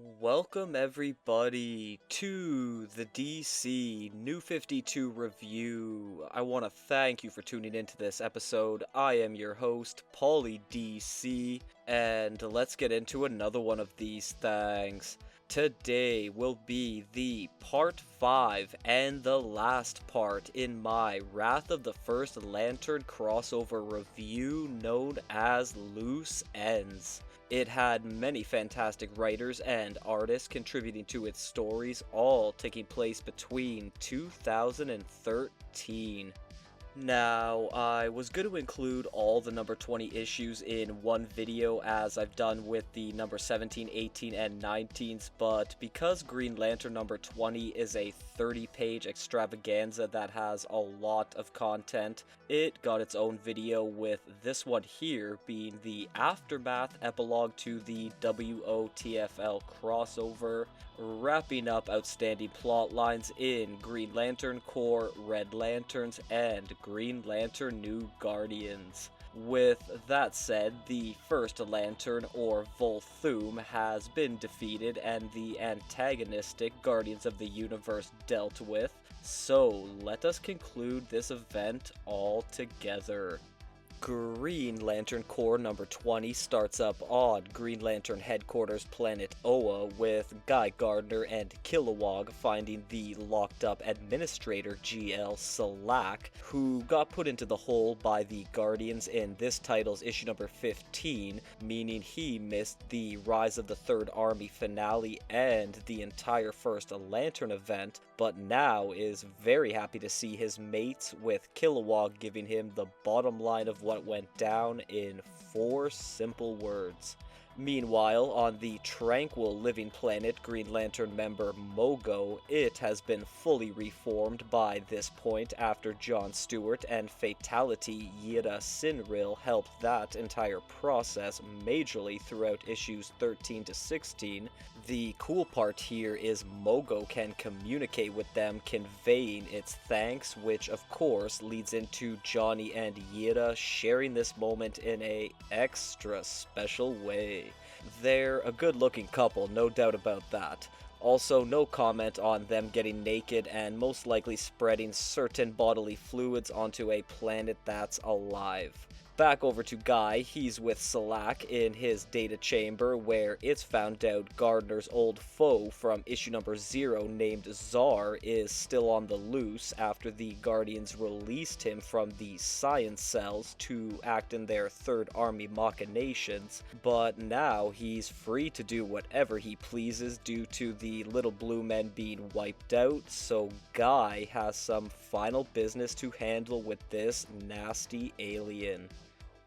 Welcome everybody to the DC New 52 review. I want to thank you for tuning into this episode. I am your host, Paulie DC, and let's get into another one of these things. Today will be the part 5 and the last part in my Wrath of the First Lantern crossover review known as Loose Ends. It had many fantastic writers and artists contributing to its stories, all taking place between 2013. Now, I was going to include all the number 20 issues in one video as I've done with the number 17, 18, and 19s, but because Green Lantern number 20 is a 30-page extravaganza that has a lot of content, it got its own video, with this one here being the aftermath epilogue to the WOTFL crossover, wrapping up outstanding plot lines in Green Lantern Corps, Red Lanterns, and Green Lantern New Guardians. With that said, the first Lantern, or Vol.3, has been defeated and the antagonistic Guardians of the Universe dealt with, so let us conclude this event all together. Green Lantern Corps number 20 starts up on Green Lantern headquarters planet Oa, with Guy Gardner and Kilowog finding the locked-up administrator GL Slack, who got put into the hole by the Guardians in this title's issue number 15, meaning he missed the Rise of the Third Army finale and the entire First Lantern event, but now is very happy to see his mates, with Kilowog giving him the bottom line of what went down in 4 simple words. Meanwhile, on the tranquil living planet Green Lantern member Mogo, it has been fully reformed by this point after John Stewart and Fatality Yira Sinril helped that entire process majorly throughout issues 13 to 16. The cool part here is Mogo can communicate with them, conveying its thanks, which of course leads into Johnny and Yira sharing this moment in a extra special way. They're a good-looking couple, no doubt about that. Also, no comment on them getting naked and most likely spreading certain bodily fluids onto a planet that's alive. Back over to Guy, he's with Slack in his data chamber, where it's found out Gardner's old foe from issue number 0 named Czar is still on the loose after the Guardians released him from the science cells to act in their Third Army machinations, but now he's free to do whatever he pleases due to the little blue men being wiped out, so Guy has some final business to handle with this nasty alien.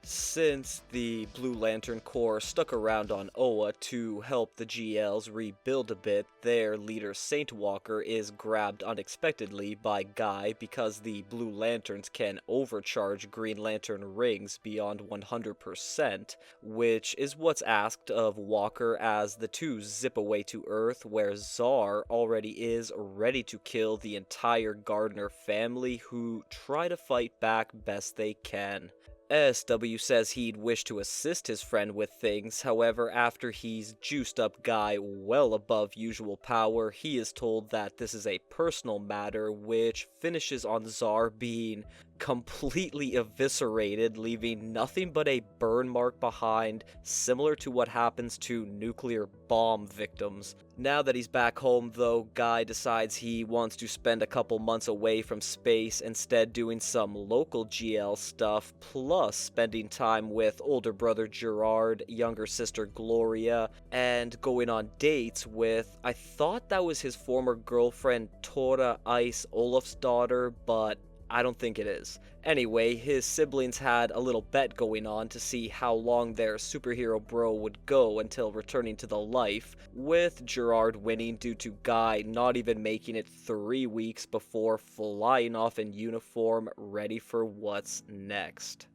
Since the Blue Lantern Corps stuck around on Oa to help the GLs rebuild a bit, their leader Saint Walker is grabbed unexpectedly by Guy because the Blue Lanterns can overcharge Green Lantern rings beyond 100%, which is what's asked of Walker as the two zip away to Earth, where Czar already is ready to kill the entire Gardner family, who try to fight back best they can. SW says he'd wish to assist his friend with things, however, after he's juiced up Guy well above usual power, he is told that this is a personal matter, which finishes on Czar being completely eviscerated, leaving nothing but a burn mark behind, similar to what happens to nuclear bomb victims. Now that he's back home, though, Guy decides he wants to spend a couple months away from space, instead doing some local GL stuff, plus spending time with older brother Gerard, younger sister Gloria, and going on dates with, I thought that was his former girlfriend Tora Ice Olaf's daughter, but I don't think it is. Anyway, his siblings had a little bet going on to see how long their superhero bro would go until returning to the life, with Gerard winning due to Guy not even making it 3 weeks before flying off in uniform, ready for what's next.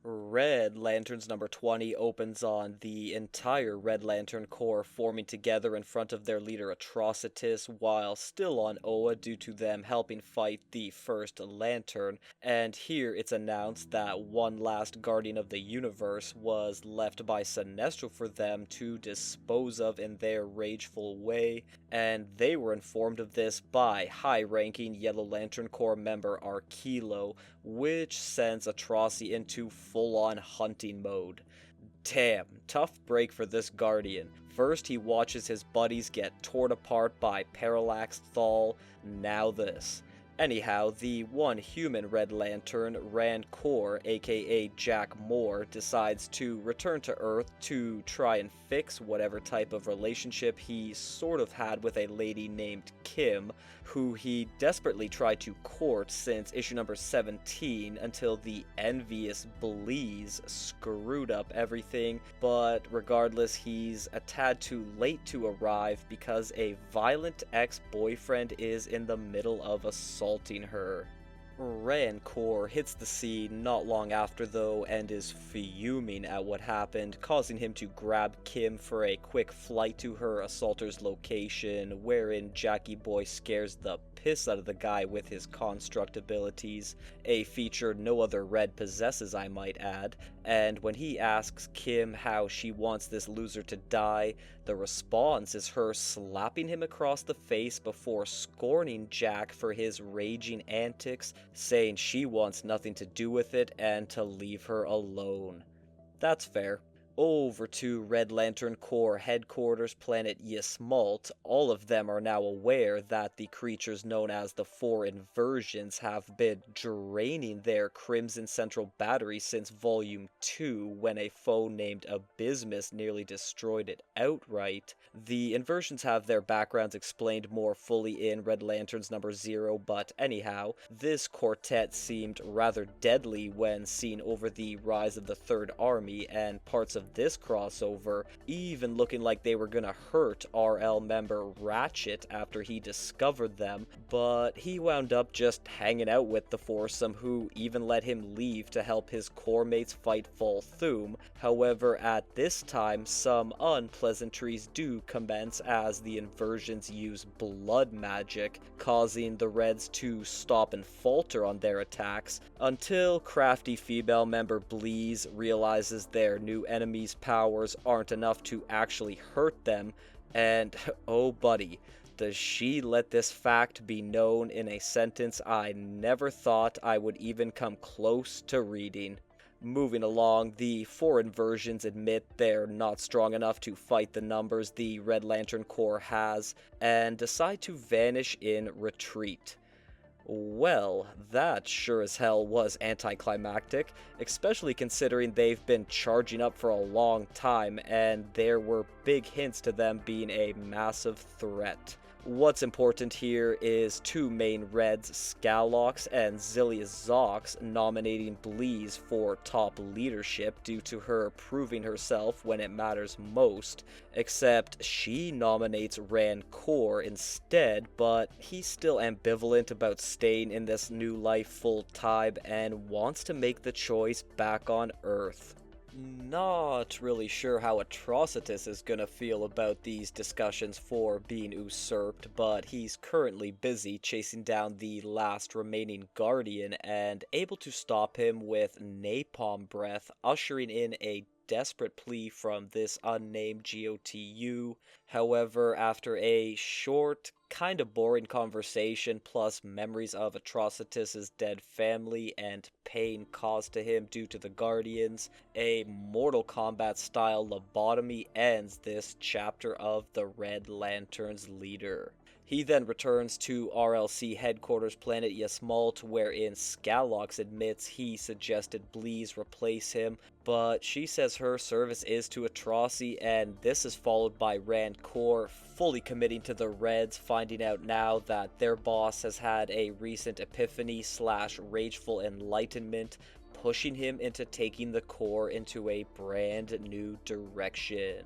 Red Lantern's number 20 opens on the entire Red Lantern Corps forming together in front of their leader Atrocitus while still on Oa due to them helping fight the first Lantern, and here it's announced that one last Guardian of the Universe was left by Sinestro for them to dispose of in their rageful way, and they were informed of this by high-ranking Yellow Lantern Corps member Arkilo, which sends Atrocity into full-on hunting mode. Damn, tough break for this Guardian. First he watches his buddies get torn apart by Parallax Thal, now this. Anyhow, the one human Red Lantern, Rancor, aka Jack Moore, decides to return to Earth to try and fix whatever type of relationship he sort of had with a lady named Kim, who he desperately tried to court since issue number 17 until the envious Bleeze screwed up everything, but regardless, he's a tad too late to arrive because a violent ex-boyfriend is in the middle of assaulting her. Rancor hits the scene not long after though and is fuming at what happened, causing him to grab Kim for a quick flight to her assaulter's location, wherein Jackie Boy scares the piss out of the guy with his construct abilities, a feature no other Red possesses I might add, and when he asks Kim how she wants this loser to die, the response is her slapping him across the face before scorning Jack for his raging antics, saying she wants nothing to do with it and to leave her alone. That's fair. Over to Red Lantern Corps headquarters planet Ysmalt, all of them are now aware that the creatures known as the Four Inversions have been draining their Crimson Central battery since Volume 2 when a foe named Abysmus nearly destroyed it outright. The Inversions have their backgrounds explained more fully in Red Lantern's number 0, but anyhow, this quartet seemed rather deadly when seen over the rise of the Third Army, and parts of this crossover even looking like they were gonna hurt RL member Ratchet after he discovered them, but he wound up just hanging out with the foursome, who even let him leave to help his corps mates fight Volthoom. However, at this time, some unpleasantries do commence as the Inversions use blood magic, causing the Reds to stop and falter on their attacks, until crafty female member Bleeze realizes their new enemy's powers aren't enough to actually hurt them, and oh buddy, does she let this fact be known in a sentence I never thought I would even come close to reading. Moving along, the Four Inversions admit they're not strong enough to fight the numbers the Red Lantern Corps has, and decide to vanish in retreat. Well, that sure as hell was anticlimactic, especially considering they've been charging up for a long time, and there were big hints to them being a massive threat. What's important here is two main Reds, Scalox and Zilius Zox, nominating Bleeze for top leadership due to her proving herself when it matters most, except she nominates Rancor instead, but he's still ambivalent about staying in this new life full time and wants to make the choice back on Earth. Not really sure how Atrocitus is gonna feel about these discussions for being usurped, but he's currently busy chasing down the last remaining Guardian and able to stop him with Napalm Breath, ushering in a desperate plea from this unnamed GOTU. However, after a short, kinda boring conversation plus memories of Atrocitus's dead family and pain caused to him due to the Guardians, a Mortal Kombat style lobotomy ends this chapter of the Red Lantern's leader. He then returns to RLC headquarters planet Ysmalt, wherein Scalox admits he suggested Bleeze replace him, but she says her service is to Atrocity, and this is followed by Rancor fully committing to the Reds, finding out now that their boss has had a recent epiphany / rageful enlightenment, pushing him into taking the Corps into a brand new direction.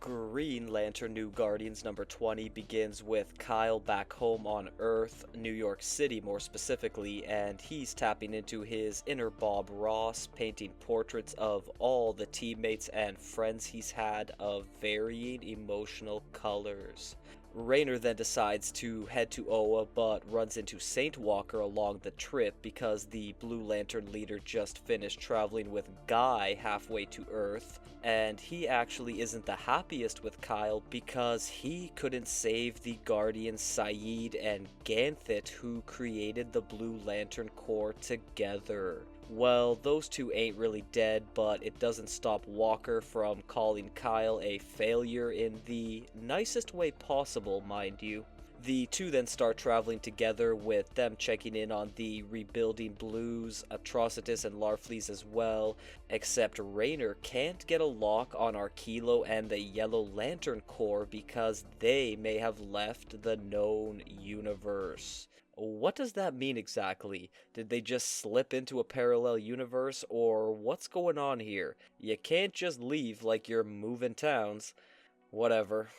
Green Lantern New Guardians number 20 begins with Kyle back home on Earth, New York City more specifically, and he's tapping into his inner Bob Ross, painting portraits of all the teammates and friends he's had of varying emotional colors. Raynor then decides to head to Oa, but runs into Saint Walker along the trip because the Blue Lantern leader just finished traveling with Guy halfway to Earth, and he actually isn't the happiest with Kyle because he couldn't save the Guardians Saeed and Ganthet who created the Blue Lantern Corps together. Well, those two ain't really dead, but it doesn't stop Walker from calling Kyle a failure in the nicest way possible, mind you. The two then start traveling together, with them checking in on the rebuilding Blues, Atrocitus, and Larfleeze as well, except Raynor can't get a lock on Arkilo and the Yellow Lantern Corps because they may have left the known universe. What does that mean exactly? Did they just slip into a parallel universe, or what's going on here? You can't just leave like you're moving towns. Whatever.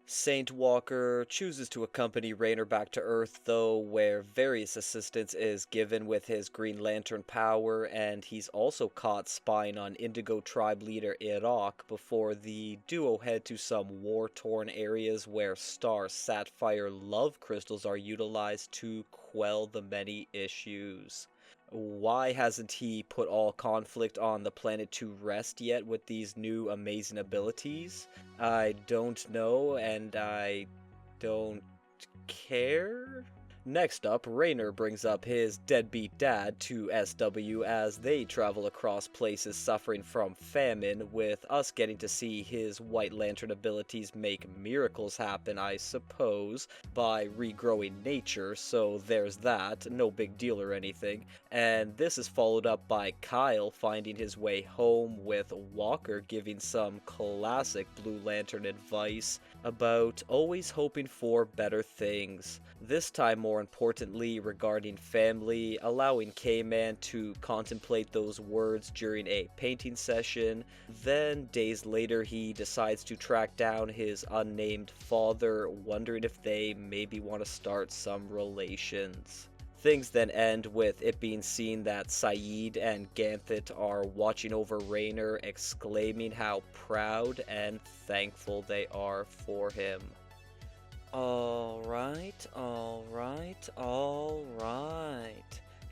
Saint Walker chooses to accompany Raynor back to Earth, though, where various assistance is given with his Green Lantern power, and he's also caught spying on Indigo Tribe leader Iraq before the duo head to some war-torn areas where Star Sapphire love crystals are utilized to quell the many issues. Why hasn't he put all conflict on the planet to rest yet with these new amazing abilities? I don't know, and I don't care? Next up, Raynor brings up his deadbeat dad to SW as they travel across places suffering from famine, with us getting to see his White Lantern abilities make miracles happen, I suppose, by regrowing nature, so there's that, no big deal or anything. And this is followed up by Kyle finding his way home, with Walker giving some classic Blue Lantern advice about always hoping for better things. This time, more importantly, regarding family, allowing K-Man to contemplate those words during a painting session. Then, days later, he decides to track down his unnamed father, wondering if they maybe want to start some relations. Things then end with it being seen that Saeed and Ganthet are watching over Raynor, exclaiming how proud and thankful they are for him. Alright.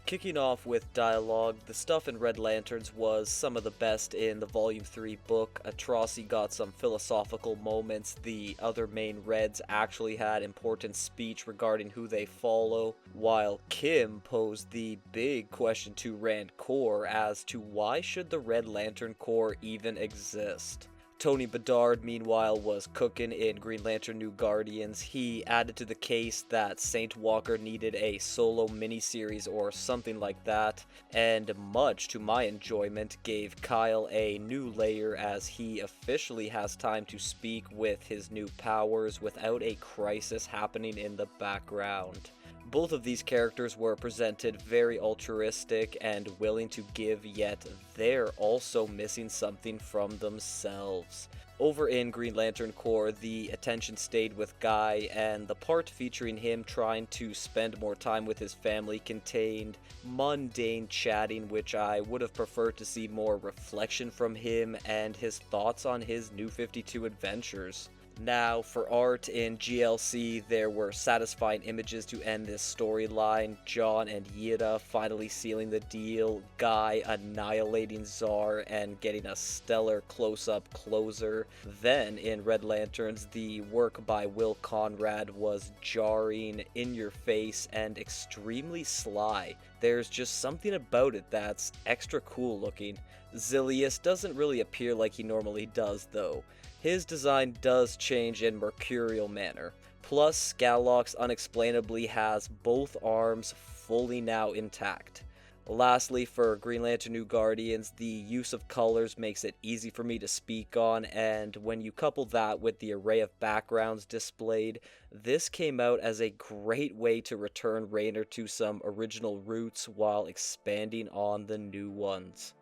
Kicking off with dialogue, the stuff in Red Lanterns was some of the best in the Volume 3 book. Atrocity got some philosophical moments, the other main Reds actually had important speech regarding who they follow, while Kim posed the big question to Rand Corps as to why should the Red Lantern Corps even exist. Tony Bedard, meanwhile, was cooking in Green Lantern New Guardians. He added to the case that Saint Walker needed a solo miniseries or something like that, and much to my enjoyment, gave Kyle a new layer as he officially has time to speak with his new powers without a crisis happening in the background. Both of these characters were presented very altruistic and willing to give, yet they're also missing something from themselves. Over in Green Lantern Corps, the attention stayed with Guy, and the part featuring him trying to spend more time with his family contained mundane chatting, which I would have preferred to see more reflection from him and his thoughts on his New 52 adventures. Now, for art in GLC, there were satisfying images to end this storyline. John and Yida finally sealing the deal, Guy annihilating Zar and getting a stellar close-up closer. Then, in Red Lanterns, the work by Will Conrad was jarring, in-your-face, and extremely sly. There's just something about it that's extra cool looking. Zilius doesn't really appear like he normally does, though. His design does change in mercurial manner. Plus, Scalax unexplainably has both arms fully now intact. Lastly, for Green Lantern New Guardians, the use of colors makes it easy for me to speak on, and when you couple that with the array of backgrounds displayed, this came out as a great way to return Raynor to some original roots while expanding on the new ones.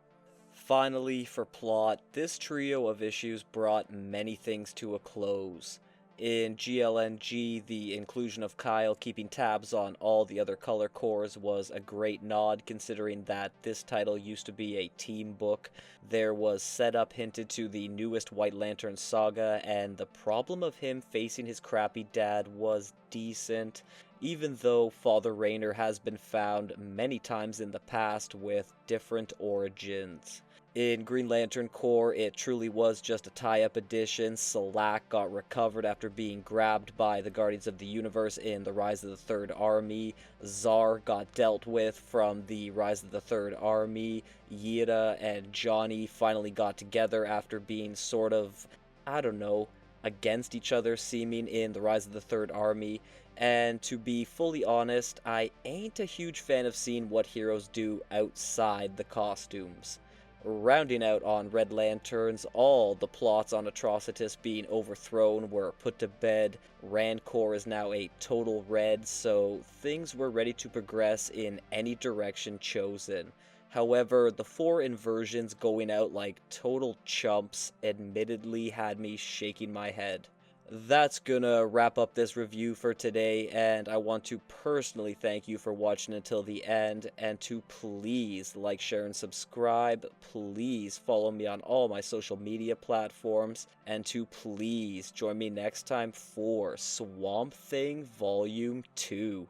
Finally, for plot, this trio of issues brought many things to a close. In GLNG, the inclusion of Kyle keeping tabs on all the other color cores was a great nod, considering that this title used to be a team book. There was setup hinted to the newest White Lantern saga, and the problem of him facing his crappy dad was decent, even though Father Rayner has been found many times in the past with different origins. In Green Lantern Corps, it truly was just a tie-up edition. Salak got recovered after being grabbed by the Guardians of the Universe in the Rise of the Third Army. Zar got dealt with from the Rise of the Third Army. Yira and Johnny finally got together after being sort of, I don't know, against each other seeming in the Rise of the Third Army. And to be fully honest, I ain't a huge fan of seeing what heroes do outside the costumes. Rounding out on Red Lanterns, all the plots on Atrocitus being overthrown were put to bed. Rancor is now a total red, so things were ready to progress in any direction chosen. However, the 4 inversions going out like total chumps admittedly had me shaking my head. That's gonna wrap up this review for today, and I want to personally thank you for watching until the end, and to please like, share, and subscribe. Please follow me on all my social media platforms, and to please join me next time for Swamp Thing Volume 2.